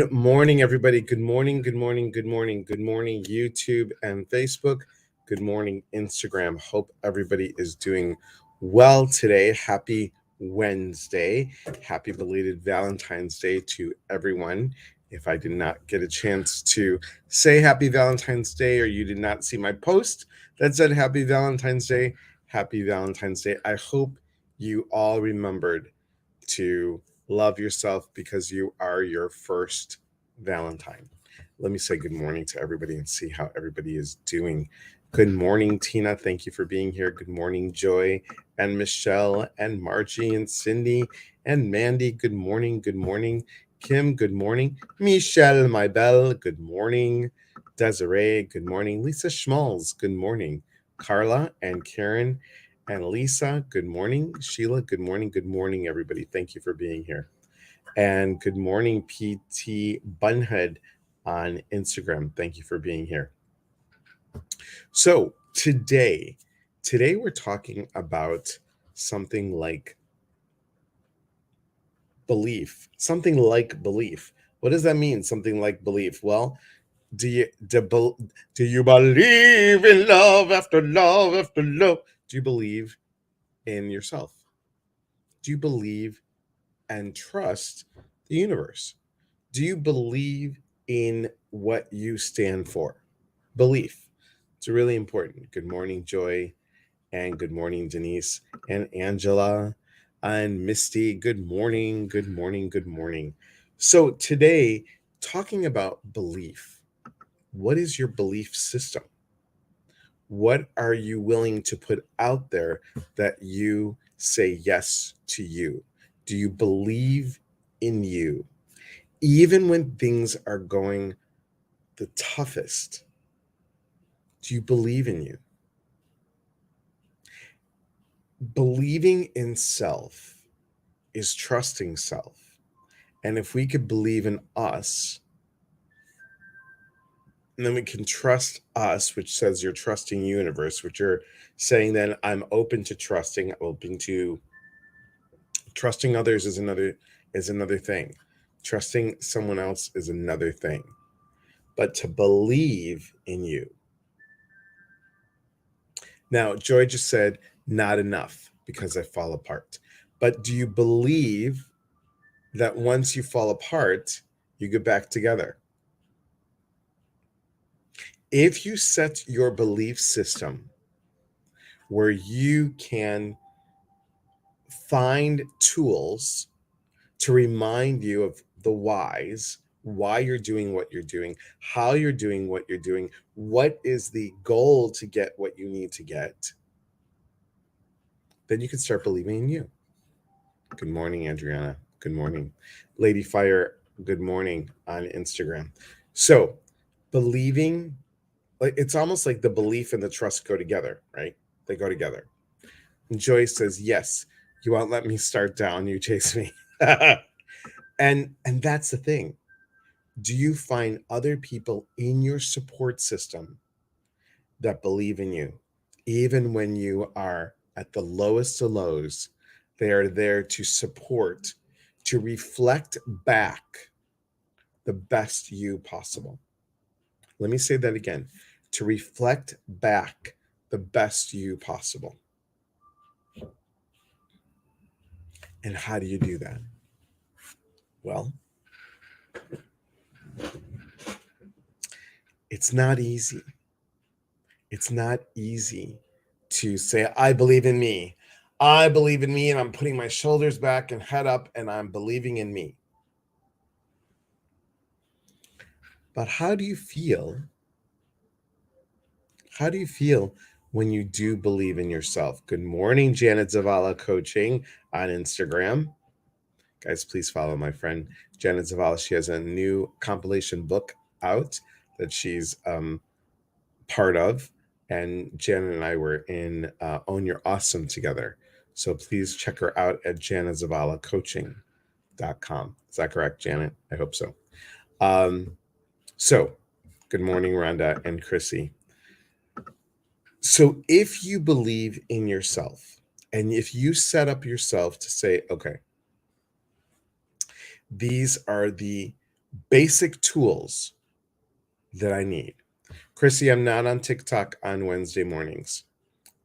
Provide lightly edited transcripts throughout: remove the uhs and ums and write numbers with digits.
Good morning, everybody. Good morning, good morning, good morning, good morning, YouTube and Facebook. Good morning, Instagram. Hope everybody is doing well today. Happy Wednesday. Happy belated Valentine's Day to everyone. If I did not get a chance to say happy Valentine's Day, or you did not see my post that said happy Valentine's Day, happy Valentine's Day. I hope you all remembered to love yourself because you are your first Valentine. Let me say good morning to everybody and see how everybody is doing. Good morning, Tina. Thank you for being here. Good morning, Joy and Michelle and Margie and Cindy and Mandy. Good morning. Good morning. Kim, good morning. Michelle, my belle, good morning. Desiree, good morning. Lisa Schmalls, good morning. Carla and Karen and Lisa, good morning. Sheila, good morning. Good morning, everybody. Thank you for being here. And good morning, PT Bunhead on Instagram. Thank you for being here. So today we're talking about something like belief. Something like belief. What does that mean? Something like belief? Well, do you believe in love after love after love? Do you believe in yourself? Do you believe and trust the universe? Do you believe in what you stand for? Belief. It's really important. Good morning, Joy, and good morning, Denise, and Angela, and Misty. Good morning, good morning, good morning. So, today, talking about belief, what is your belief system? What are you willing to put out there that you say yes to you? Do you believe in you? Even when things are going the toughest, do you believe in you? Believing in self is trusting self. And if we could believe in us, and then we can trust us, which says you're trusting universe, which you're saying then I'm open to trusting, open to trusting others is another thing. Trusting someone else is another thing. But to believe in you. Now, Joy just said, not enough because I fall apart. But do you believe that once you fall apart, you get back together? If you set your belief system where you can find tools to remind you of the whys, why you're doing what you're doing, how you're doing what you're doing, what is the goal to get what you need to get, then you can start believing in you. Good morning, Adriana. Good morning. Lady Fire, good morning on Instagram. So, believing, like it's almost like the belief and the trust go together, right? They go together. And Joyce says, yes, you won't let me start down, you chase me. and that's the thing. Do you find other people in your support system that believe in you? Even when you are at the lowest of lows, they are there to support, to reflect back the best you possible. Let me say that again, to reflect back the best you possible. And how do you do that? Well, it's not easy. It's not easy to say, I believe in me. I believe in me, and I'm putting my shoulders back and head up, and I'm believing in me. But how do you feel? How do you feel when you do believe in yourself? Good morning, Janet Zavala Coaching on Instagram. Guys, please follow my friend Janet Zavala. She has a new compilation book out that she's part of. And Janet and I were in Own Your Awesome together. So please check her out at janetZavalaCoaching.com. Is that correct, Janet? I hope so. So good morning, Rhonda and Chrissy. So if you believe in yourself, and if you set up yourself to say, okay, these are the basic tools that I need. Chrissy, I'm not on TikTok on Wednesday mornings.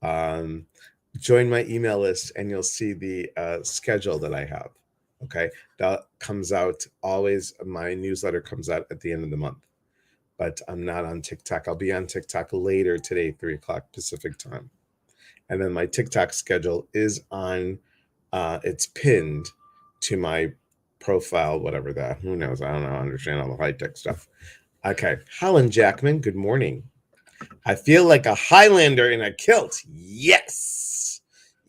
Join my email list and you'll see the schedule that I have. Okay. That comes out always. My newsletter comes out at the end of the month, but I'm not on TikTok. I'll be on TikTok later today, 3:00 Pacific time. And then my TikTok schedule is on, it's pinned to my profile, whatever that, who knows? I don't know. I understand all the high tech stuff. Okay. Helen Jackman, good morning. I feel like a Highlander in a kilt. Yes.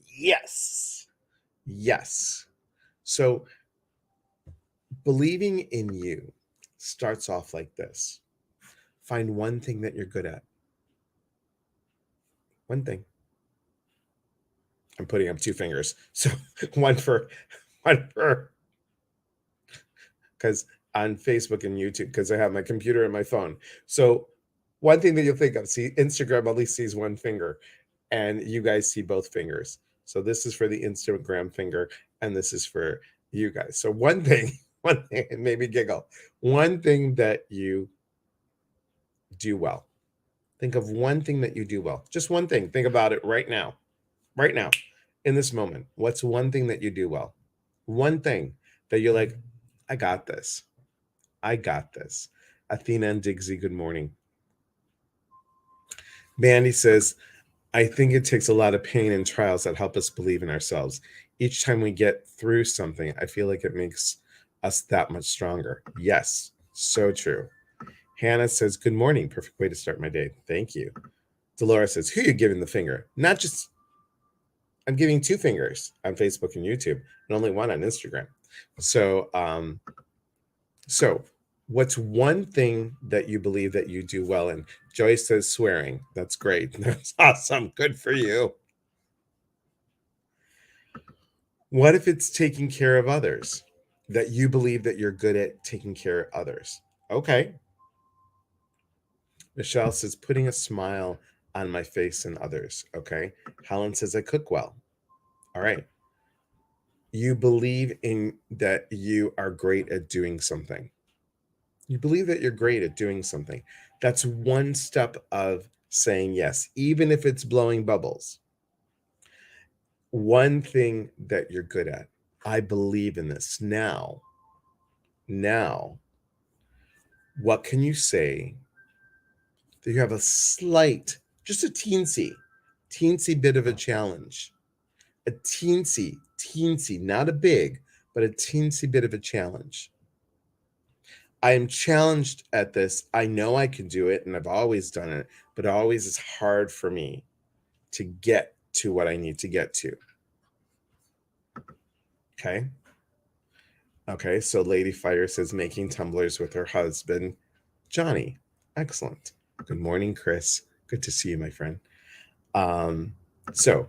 Yes. Yes. So believing in you starts off like this. Find one thing that you're good at. One thing. I'm putting up two fingers. So one for, because on Facebook and YouTube, because I have my computer and my phone. So one thing that you'll think of, see, Instagram at least sees one finger and you guys see both fingers. So this is for the Instagram finger and this is for you guys. So one thing, it made me giggle. One thing that you do well. Think of one thing that you do well. Just one thing. Think about it right now. Right now, in this moment. What's one thing that you do well? One thing that you're like, I got this. I got this. Athena and Digsy, good morning. Mandy says, I think it takes a lot of pain and trials that help us believe in ourselves. Each time we get through something, I feel like it makes us that much stronger. Yes, so true. Hannah says, good morning. Perfect way to start my day. Thank you. Dolores says, who are you giving the finger? Not just, I'm giving two fingers on Facebook and YouTube and only one on Instagram. So, what's one thing that you believe that you do well in? Joyce says swearing. That's great. That's awesome. Good for you. What if it's taking care of others? That you believe that you're good at taking care of others. Okay. Michelle says putting a smile on my face and others. Okay. Helen says I cook well. All right. You believe in that you are great at doing something. You believe that you're great at doing something. That's one step of saying yes, even if it's blowing bubbles. One thing that you're good at. I believe in this. Now, what can you say that you have a slight, just a teensy bit of a challenge? A teensy, not a big, but a teensy bit of a challenge. I am challenged at this. I know I can do it and I've always done it, but it always is hard for me to get to what I need to get to. Okay. Okay. So Lady Fire says making tumblers with her husband, Johnny. Excellent. Good morning, Chris. Good to see you, my friend. So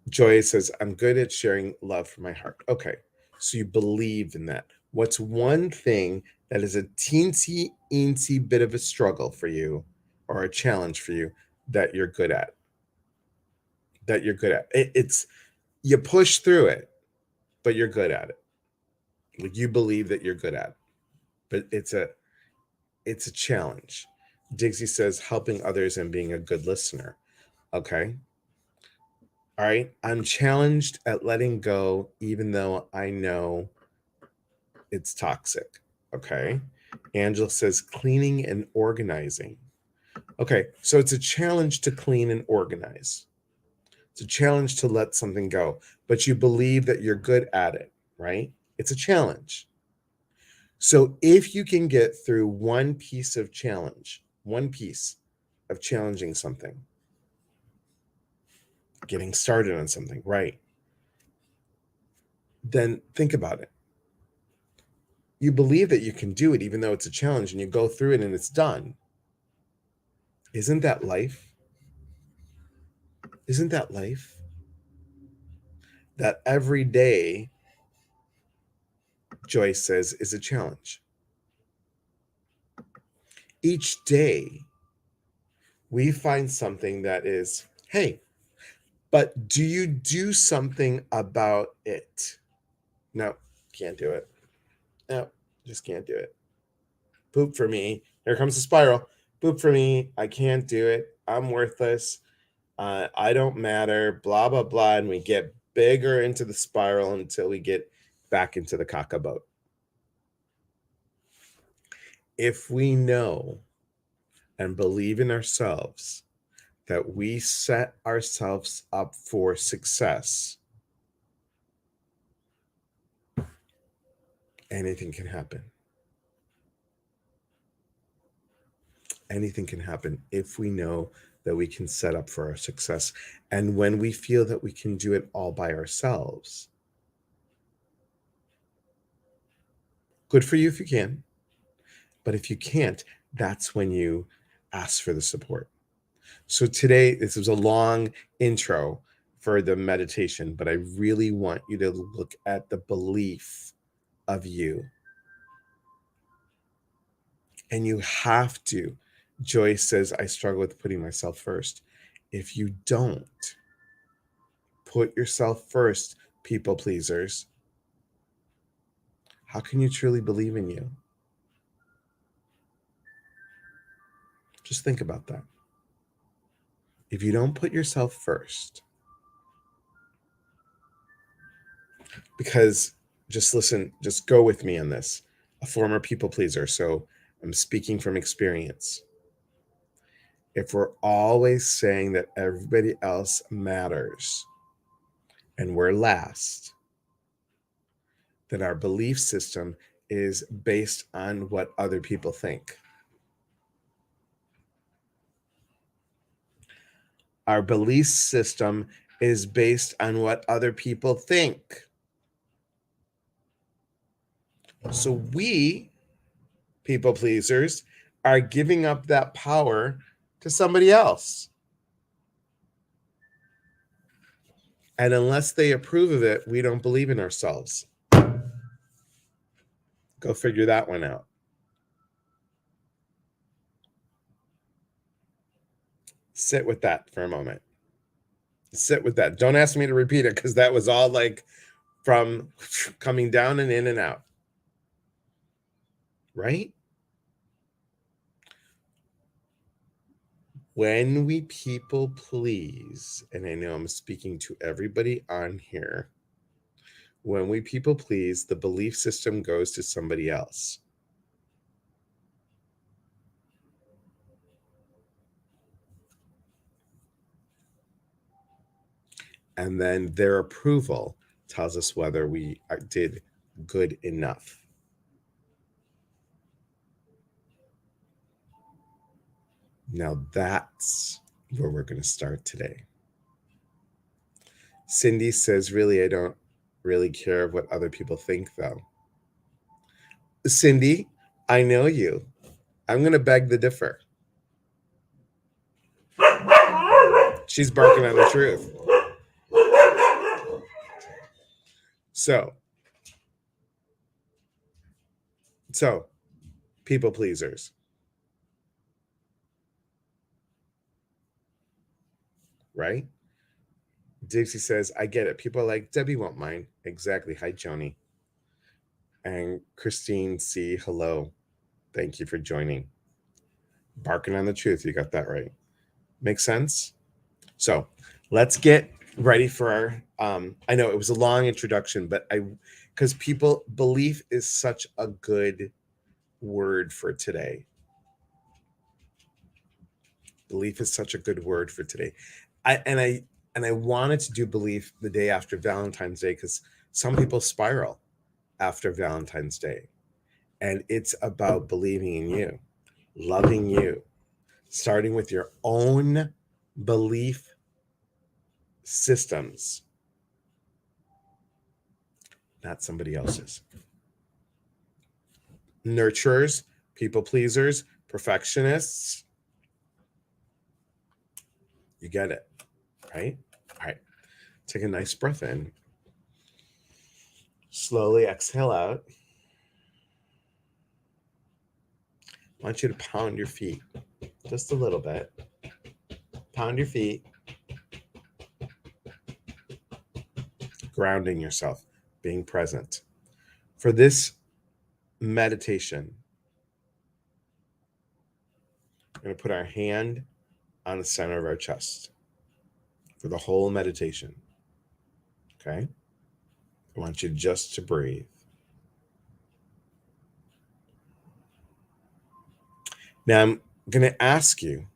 Joy says, I'm good at sharing love from my heart. Okay. So you believe in that. What's one thing that is a teensy bit of a struggle for you or a challenge for you that you're good at? That you're good at. It's you push through it, but you're good at it. Like you believe that you're good at it, but it's a challenge. Dixie says helping others and being a good listener. Okay. All right. I'm challenged at letting go, even though I know it's toxic. Okay. Angela says cleaning and organizing. Okay. So it's a challenge to clean and organize. It's a challenge to let something go, but you believe that you're good at it, right? It's a challenge. So if you can get through one piece of challenge, one piece of challenging something, getting started on something, right? Then think about it. You believe that you can do it, even though it's a challenge, and you go through it and it's done. Isn't that life? Isn't that life? That every day, Joyce says, is a challenge. Each day, we find something that is, hey, but do you do something about it? No, can't do it. No, just can't do it. Poop for me. Here comes the spiral. Poop for me. I can't do it. I'm worthless. I don't matter. Blah, blah, blah. And we get bigger into the spiral until we get back into the caca boat. If we know and believe in ourselves that we set ourselves up for success, anything can happen. Anything can happen if we know that we can set up for our success. And when we feel that we can do it all by ourselves, good for you if you can. But if you can't, that's when you ask for the support. So today, this was a long intro for the meditation, but I really want you to look at the belief of you. And you have to. Joyce says, I struggle with putting myself first. If you don't put yourself first, people pleasers, how can you truly believe in you? Just think about that. If you don't put yourself first, because just listen, just go with me on this. A former people pleaser, so I'm speaking from experience. If we're always saying that everybody else matters and we're last, then our belief system is based on what other people think. Our belief system is based on what other people think. So we, people pleasers, are giving up that power to somebody else. And unless they approve of it, we don't believe in ourselves. Go figure that one out. Sit with that for a moment. Sit with that. Don't ask me to repeat it because that was all like from coming down and in and out. Right? When we people please, and I know I'm speaking to everybody on here, when we people please, the belief system goes to somebody else. And then their approval tells us whether we did good enough. Now that's where we're going to start today. Cindy says, really, I don't really care what other people think, though. Cindy, I know you. I'm going to beg the differ. She's barking on the truth. So, people pleasers. Right? Dixie says, I get it. People are like, Debbie won't mind. Exactly. Hi, Joni. And Christine C., hello. Thank you for joining. Barking on the truth. You got that right. Make sense? So let's get ready for our, I know it was a long introduction, but because people, belief is such a good word for today. Belief is such a good word for today. I wanted to do belief the day after Valentine's Day because some people spiral after Valentine's Day. And it's about believing in you, loving you, starting with your own belief systems, not somebody else's. Nurturers, people pleasers, perfectionists. You get it, right? All right. Take a nice breath in. Slowly exhale out. I want you to pound your feet just a little bit. Pound your feet. Grounding yourself, being present. For this meditation, We're going to put our hand on the center of our chest for the whole meditation. Okay? I want you just to breathe. Now I'm going to ask you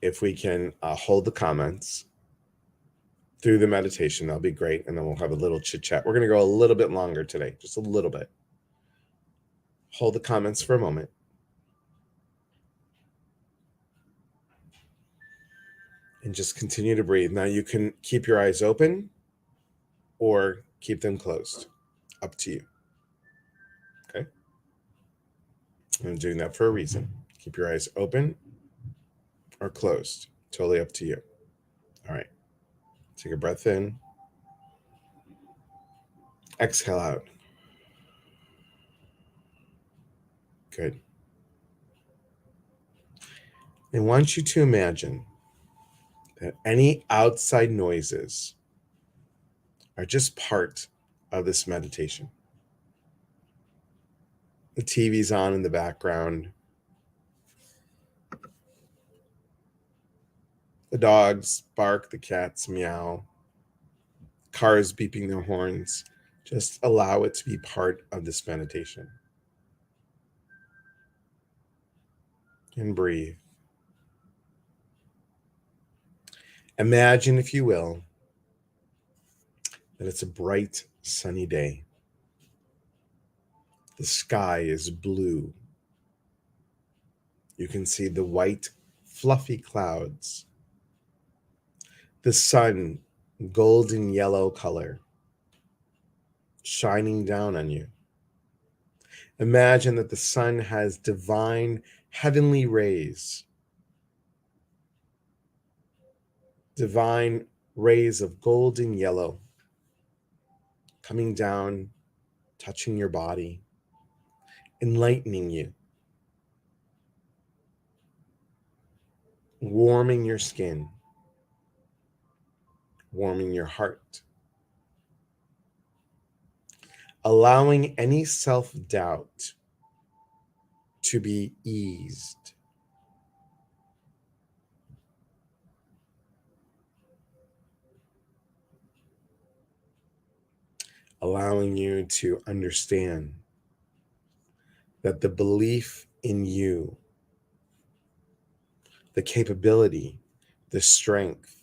if we can hold the comments through the meditation. That'll be great. And then we'll have a little chit chat. We're going to go a little bit longer today, just a little bit. Hold the comments for a moment. And just continue to breathe. Now you can keep your eyes open or keep them closed. Up to you. Okay? I'm doing that for a reason. Keep your eyes open or closed. Totally up to you. All right. Take a breath in. Exhale out. Good. I want you to imagine that any outside noises are just part of this meditation. The TV's on in the background. The dogs bark, the cats meow, cars beeping their horns. Just allow it to be part of this meditation. And breathe. Imagine, if you will, that it's a bright, sunny day. The sky is blue. You can see the white, fluffy clouds. The sun, golden yellow color, shining down on you. Imagine that the sun has divine, heavenly rays. Divine rays of golden yellow coming down, touching your body, enlightening you, warming your skin, warming your heart, allowing any self-doubt to be eased. Allowing you to understand that the belief in you, the capability, the strength,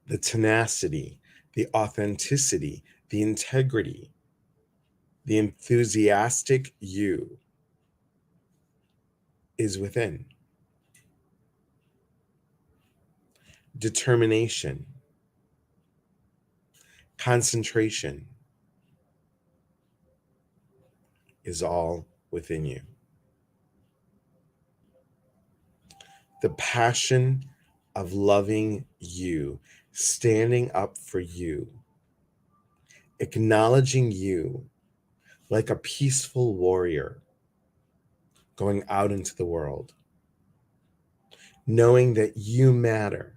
the tenacity, the authenticity, the integrity, the enthusiastic you is within. Determination, concentration is all within you. The passion of loving you, standing up for you, acknowledging you like a peaceful warrior going out into the world, knowing that you matter,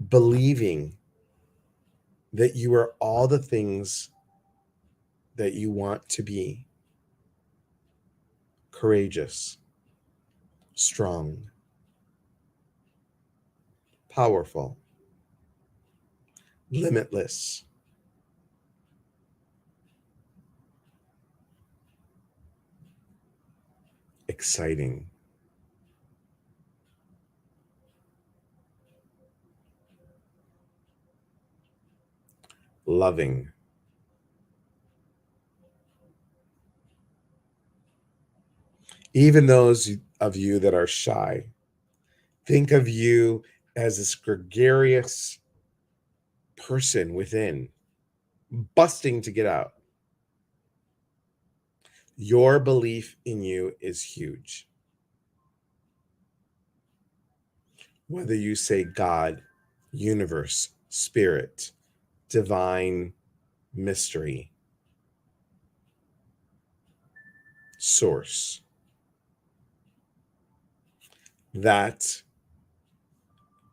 believing that you are all the things that you want to be: courageous, strong, powerful, limitless, exciting, loving, even those of you that are shy, think of you as this gregarious person within, busting to get out. Your belief in you is huge. Whether you say God, universe, spirit, divine, mystery, source, that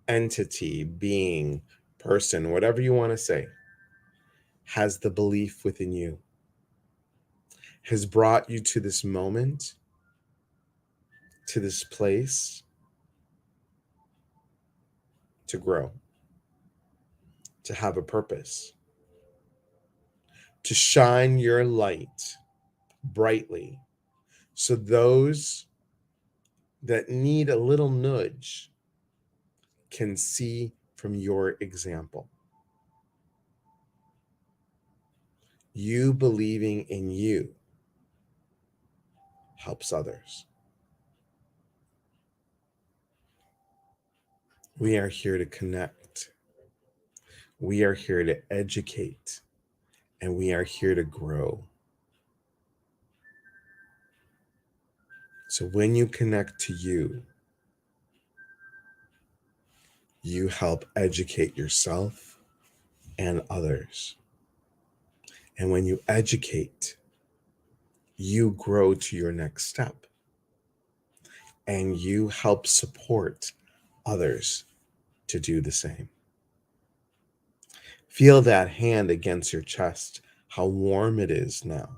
entity, being, person, whatever you want to say, has the belief within you. has brought you to this moment, to this place, to grow, to have a purpose, to shine your light brightly, so those that need a little nudge can see from your example. You believing in you helps others. We are here to connect. We are here to educate. And we are here to grow. So when you connect to you, you help educate yourself and others. And when you educate, you grow to your next step. And you help support others to do the same. Feel that hand against your chest, how warm it is now,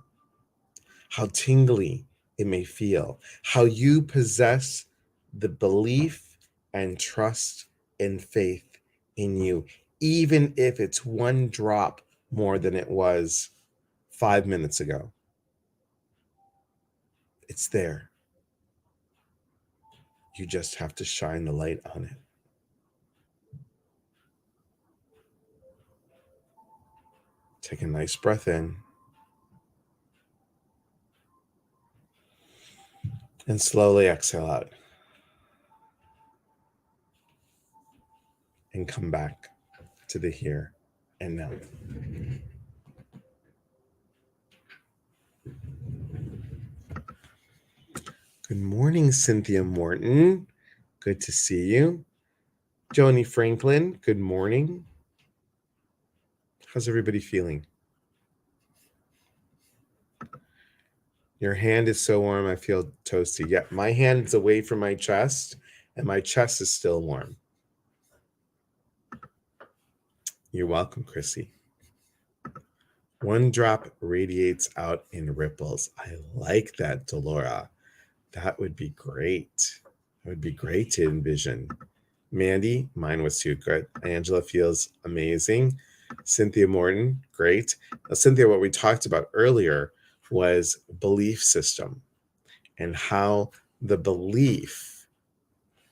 how tingly it may feel, how you possess the belief and trust and faith in you, even if it's one drop more than it was 5 minutes ago. It's there. You just have to shine the light on it. Take a nice breath in. And slowly exhale out. And come back to the here and now. Good morning, Cynthia Morton. Good to see you. Joni Franklin, good morning. How's everybody feeling? Your hand is so warm, I feel toasty. Yeah, my hand is away from my chest, and my chest is still warm. You're welcome, Chrissy. One drop radiates out in ripples. I like that, Delora. That would be great. That would be great to envision. Mandy, mine was too good. Angela feels amazing. Cynthia Morton, great. Now, Cynthia, what we talked about earlier was belief system and how the belief,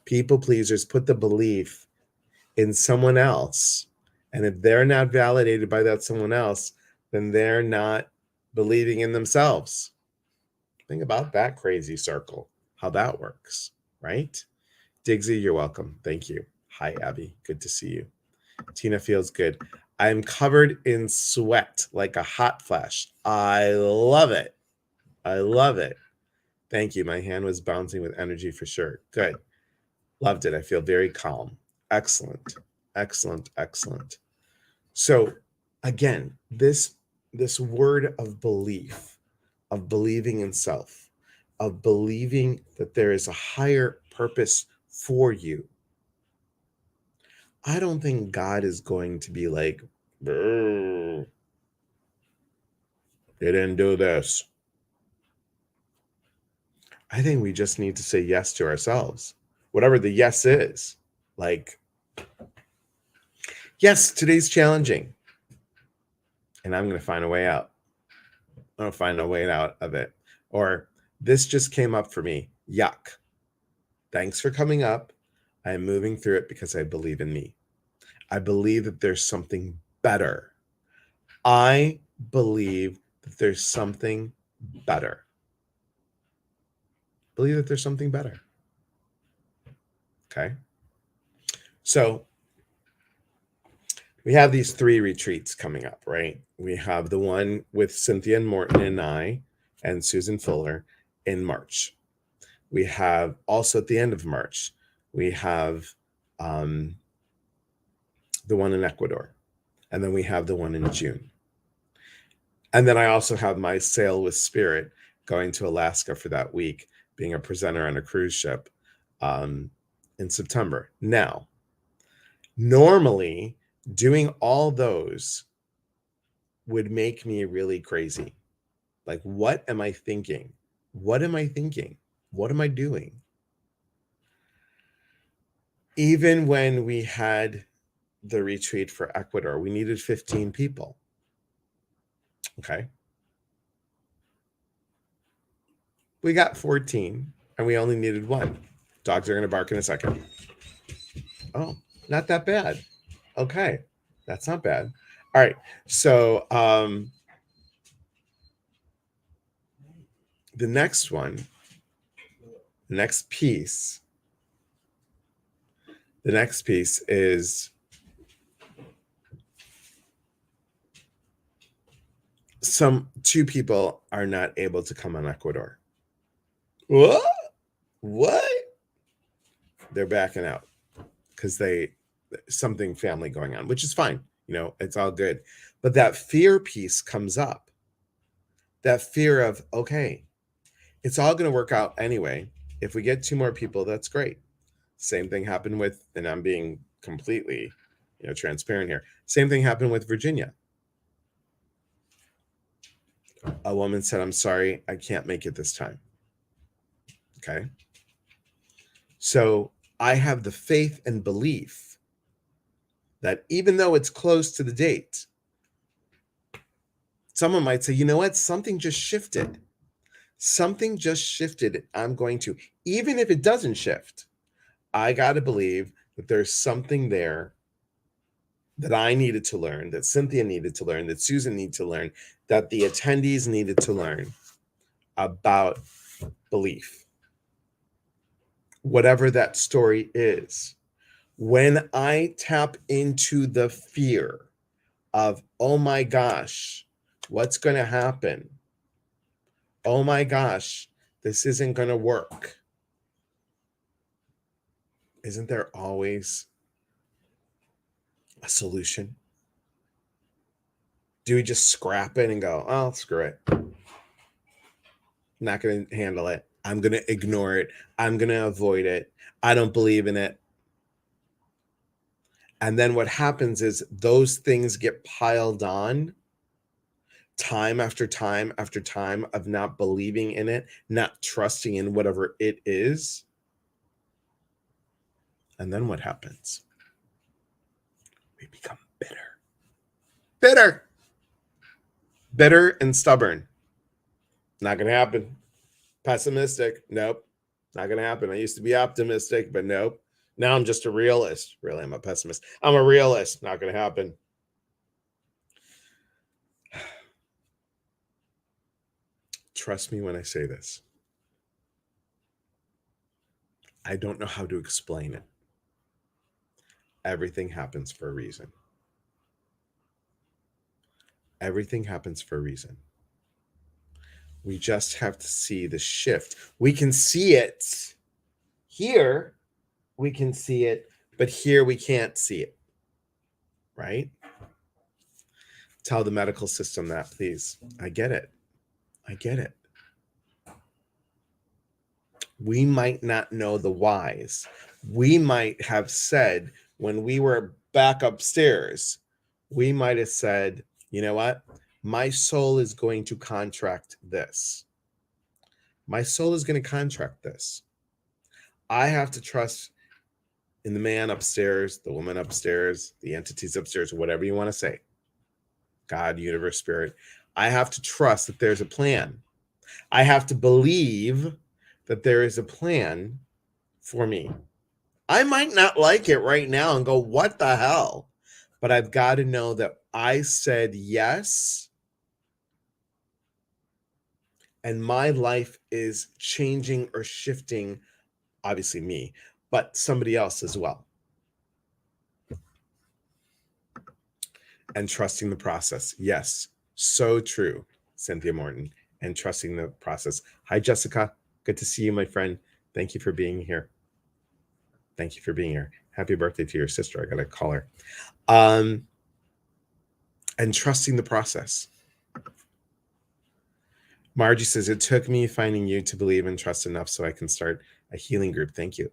people pleasers put the belief in someone else. And if they're not validated by that someone else, then they're not believing in themselves. Think about that crazy circle, how that works, right? Diggsy, you're welcome. Thank you. Hi, Abby. Good to see you. Tina feels good. I'm covered in sweat like a hot flash. I love it. I love it. Thank you. My hand was bouncing with energy for sure. Good. Loved it. I feel very calm. Excellent. Excellent. Excellent. So again, this word of belief, of believing in self, of believing that there is a higher purpose for you. I don't think God is going to be like, you didn't do this. I think we just need to say yes to ourselves, whatever the yes is. Like, yes, today's challenging, and I'm going to find a way out. I'm going to find a way out of it. Or this just came up for me. Yuck. Thanks for coming up. I'm moving through it because I believe in me. I believe that there's something better. I believe that there's something better. Believe that there's something better. Okay. So we have these 3 retreats coming up, right? We have the one with Cynthia and Morton and I and Susan Fuller in March. We have also at the end of March, we have the one in Ecuador. And then we have the one in June. And then I also have my Sail with Spirit going to Alaska for that week, being a presenter on a cruise ship in September. Now, normally doing all those would make me really crazy. Like, what am I thinking? What am I thinking? What am I doing? Even when we had the retreat for Ecuador, we needed 15 people. Okay. We got 14 and we only needed one. Dogs are going to bark in a second. Oh, not that bad. Okay. That's not bad. All right. So, the next one, the next piece is two people are not able to come on Ecuador. What? They're backing out because something family going on, which is fine. It's all good. But that fear piece comes up. That fear of, okay, it's all going to work out anyway. If we get 2 more people, that's great. Same thing happened with, and I'm being completely, transparent here. Same thing happened with Virginia. A woman said, I'm sorry, I can't make it this time. Okay. So I have the faith and belief that even though it's close to the date, someone might say, you know what? Something just shifted. Something just shifted. I'm going to, even if it doesn't shift, I got to believe that there's something there that I needed to learn, that Cynthia needed to learn, that Susan needed to learn, that the attendees needed to learn about belief. Whatever that story is. When I tap into the fear of, oh my gosh, what's going to happen? Oh my gosh, this isn't going to work. Isn't there always a solution? Do we just scrap it and go, oh, screw it. I'm not going to handle it. I'm going to ignore it. I'm going to avoid it. I don't believe in it. And then what happens is those things get piled on time after time after time of not believing in it, not trusting in whatever it is. And then what happens? We become bitter and stubborn. Not going to happen. Pessimistic. Nope. Not going to happen. I used to be optimistic, but nope. Now I'm just a realist. Really, I'm a pessimist. I'm a realist. Not going to happen. Trust me when I say this. I don't know how to explain it. Everything happens for a reason. Everything happens for a reason. We just have to see the shift. We can see it here. We can see it, but here we can't see it. Right? Tell the medical system that, please. I get it. We might not know the whys. We might have said when we were back upstairs, we might have said, you know what? My soul is going to contract this. My soul is going to contract this. I have to trust in the man upstairs, the woman upstairs, the entities upstairs, whatever you want to say. God, universe, spirit. I have to trust that there's a plan. I have to believe that there is a plan for me. I might not like it right now and go, what the hell? But I've got to know that I said yes. And my life is changing or shifting, obviously me, but somebody else as well. And trusting the process. Yes, so true, Cynthia Morton. And trusting the process. Hi, Jessica. Good to see you, my friend. Thank you for being here. Happy birthday to your sister. I got to call her. And trusting the process. Margie says, it took me finding you to believe and trust enough so I can start a healing group. Thank you.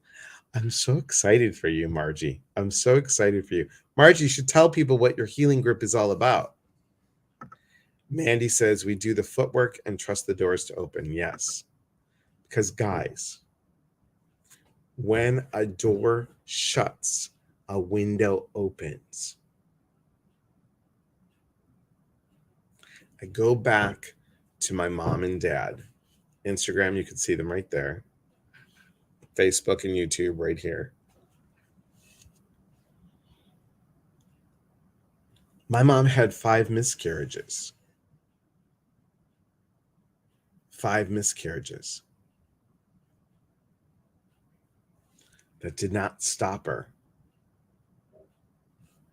I'm so excited for you, Margie. I'm so excited for you. Margie, you should tell people what your healing group is all about. Mandy says we do the footwork and trust the doors to open. Yes. Because, guys, when a door shuts, a window opens. I go back to my mom and dad. Instagram, you can see them right there. Facebook and YouTube right here. My mom had 5 miscarriages. 5 miscarriages. That did not stop her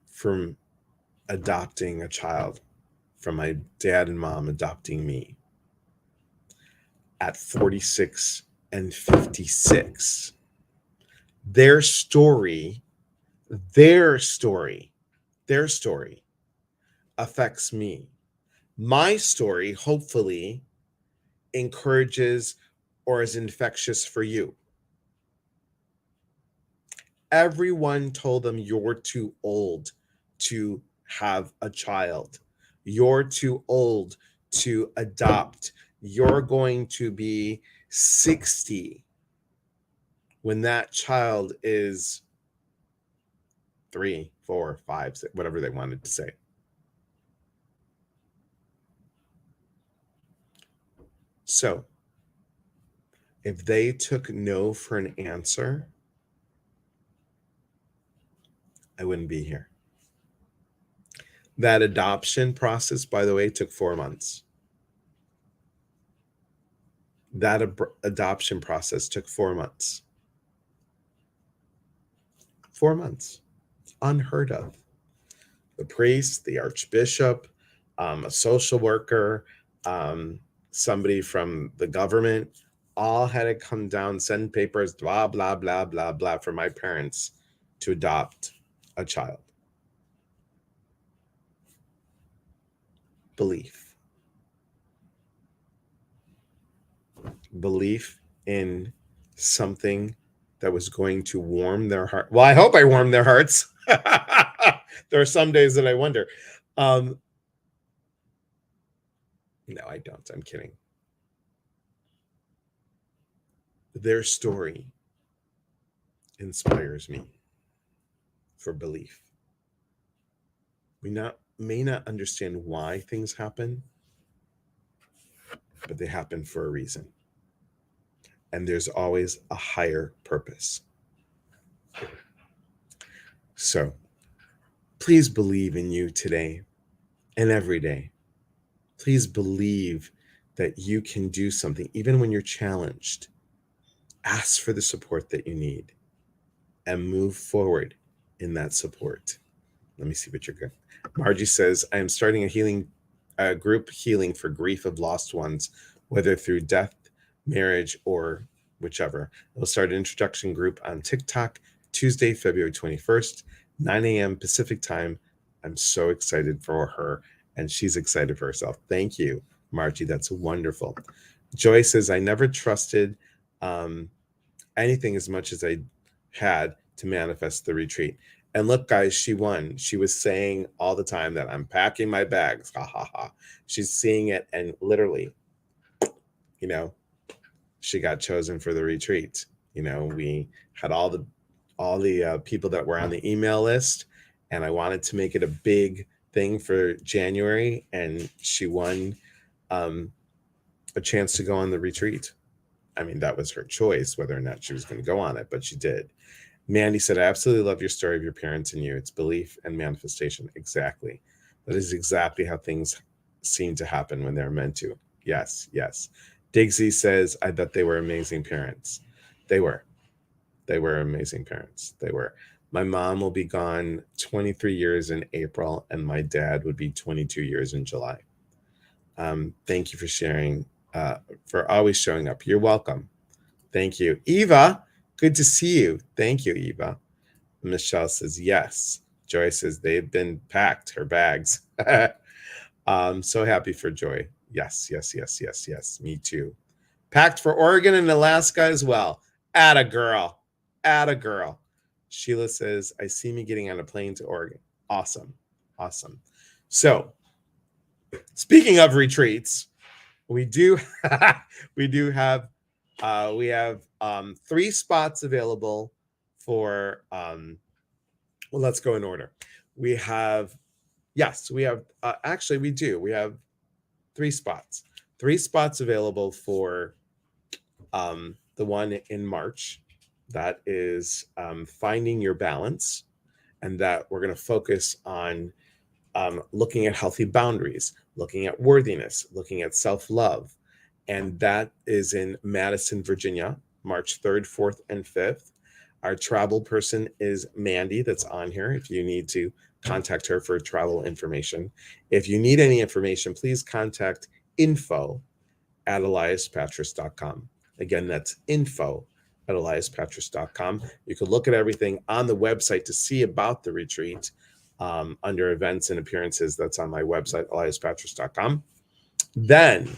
from adopting a child, from my dad and mom adopting me at 46 and 56. Their story affects me. My story hopefully encourages or is infectious for you. Everyone told them you're too old to have a child. You're too old to adopt. You're going to be 60 when that child is 3, 4, 5, 6, whatever they wanted to say. So, if they took no for an answer, I wouldn't be here. That adoption process, by the way, took 4 months. That adoption process took 4 months. 4 months. Unheard of. The priest, the archbishop, a social worker, somebody from the government, all had to come down, send papers, blah, blah, blah, blah, blah, for my parents to adopt a child. Belief in something that was going to warm their heart. Well, I hope I warmed their hearts. There are some days that I wonder. No, I don't. I'm kidding. Their story inspires me for belief. We may not understand why things happen, but they happen for a reason. And there's always a higher purpose. So please believe in you today and every day. Please believe that you can do something, even when you're challenged. Ask for the support that you need and move forward in that support. Let me see what you're good. Margie says, I am starting a group healing for grief of lost ones, whether through death, marriage, or whichever. I'll start an introduction group on TikTok Tuesday, February 21st, 9 a.m. Pacific time. I'm so excited for her, and she's excited for herself. Thank you, Margie. That's wonderful. Joy says, I never trusted anything as much as I had to manifest the retreat. And look, guys, she won. She was saying all the time that I'm packing my bags. Ha ha ha. She's seeing it, and literally, she got chosen for the retreat. We had all the people that were on the email list, and I wanted to make it a big thing for January, and she won a chance to go on the retreat. I mean, that was her choice, whether or not she was going to go on it, but she did. Mandy said, I absolutely love your story of your parents and you. It's belief and manifestation. Exactly. That is exactly how things seem to happen when they're meant to. Yes, yes. Digsy says, I bet they were amazing parents. They were. They were amazing parents. They were. My mom will be gone 23 years in April, and my dad would be 22 years in July. Thank you for sharing, for always showing up. You're welcome. Thank you. Eva, good to see you. Thank you, Eva. Michelle says, yes. Joy says, they've been packed, her bags. I'm so happy for Joy. Yes, yes, yes, yes, yes. Me too. Packed for Oregon and Alaska as well. Atta girl. Atta girl. Sheila says, I see me getting on a plane to Oregon. Awesome. Awesome. So Speaking of retreats, we do have 3 spots available for well, let's go in order. We have actually we do. We have 3 spots. 3 spots available for the one in March. That is finding your balance, and that we're going to focus on looking at healthy boundaries, looking at worthiness, looking at self-love. And that is in Madison, Virginia, March 3rd, 4th, and 5th. Our travel person is Mandy, that's on here if you need to contact her for travel information. If you need any information, please contact info@eliaspatras.com. Again, that's info@eliaspatras.com. You can look at everything on the website to see about the retreat under events and appearances. That's on my website, eliaspatras.com. Then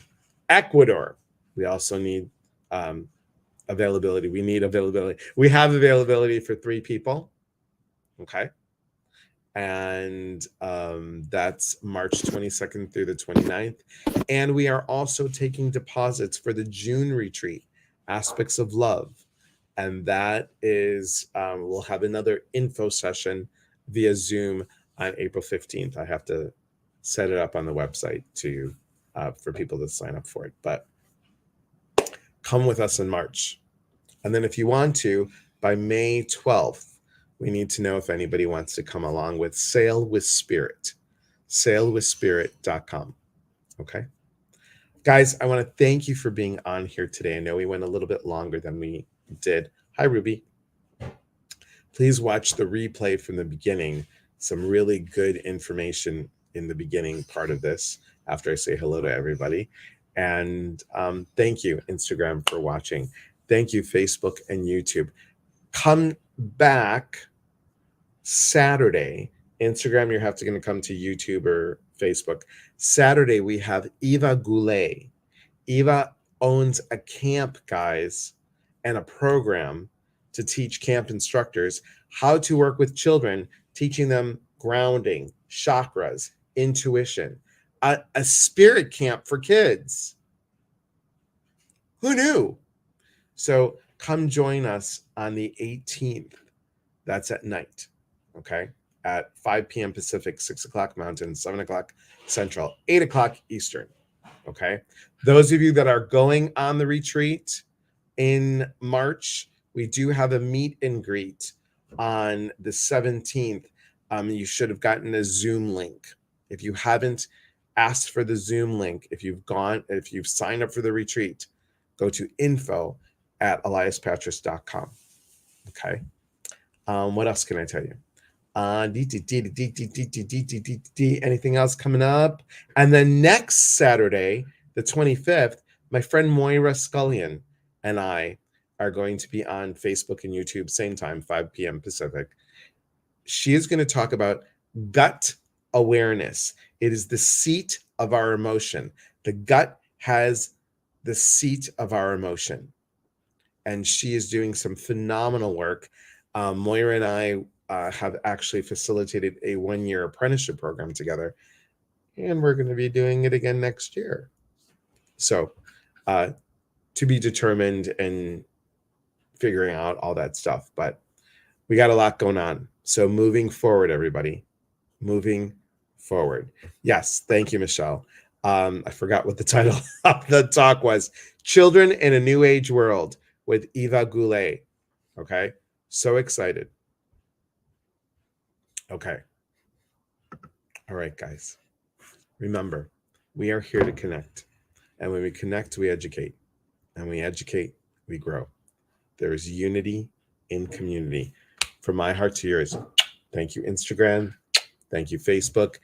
Ecuador. We also need availability. We need availability. We have availability for 3 people. Okay. And that's March 22nd through the 29th. And we are also taking deposits for the June retreat, Aspects of Love. And that is, we'll have another info session via Zoom on April 15th. I have to set it up on the website to for people to sign up for it. But come with us in March. And then if you want to, by May 12th, we need to know if anybody wants to come along with Sail with Spirit, sailwithspirit.com. Okay. Guys, I want to thank you for being on here today. I know we went a little bit longer than we did. Hi, Ruby. Please watch the replay from the beginning. Some really good information in the beginning part of this after I say hello to everybody. And thank you, Instagram, for watching. Thank you, Facebook and YouTube. Come back Saturday. Instagram, you're going to come to YouTube or Facebook. Saturday, we have Eva Goulet. Eva owns a camp, guys, and a program to teach camp instructors how to work with children, teaching them grounding, chakras, intuition, a spirit camp for kids. Who knew? So come join us on the 18th. That's at night, okay? At 5 p.m. Pacific, 6 o'clock Mountain, 7 o'clock Central, 8 o'clock Eastern, okay? Those of you that are going on the retreat in March, we do have a meet and greet on the 17th. You should have gotten a Zoom link. If you haven't asked for the Zoom link, if you've signed up for the retreat, go to info@eliaspatras.com. Okay. What else can I tell you? Anything else coming up? And then next Saturday, the 25th, my friend Moira Scullion and I are going to be on Facebook and YouTube, same time, 5 p.m. Pacific. She is going to talk about gut awareness. It is the seat of our emotion. The gut has the seat of our emotion. And she is doing some phenomenal work. Moira and I have actually facilitated a 1-year apprenticeship program together, and we're going to be doing it again next year. So to be determined and figuring out all that stuff, but we got a lot going on. So moving forward, everybody, moving forward. Yes, thank you, Michelle. I forgot what the title of the talk was. Children in a New Age World with Eva Goulet. Okay, so excited. Okay. All right, guys. Remember, we are here to connect. And when we connect, we educate. And we educate, we grow. There is unity in community. From my heart to yours, thank you, Instagram. Thank you, Facebook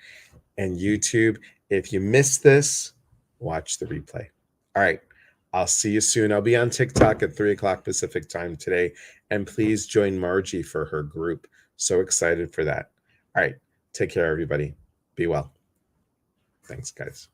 and YouTube. If you missed this, watch the replay. All right. I'll see you soon. I'll be on TikTok at 3 o'clock Pacific time today. And please join Margie for her group. So excited for that. All right. Take care, everybody. Be well. Thanks, guys.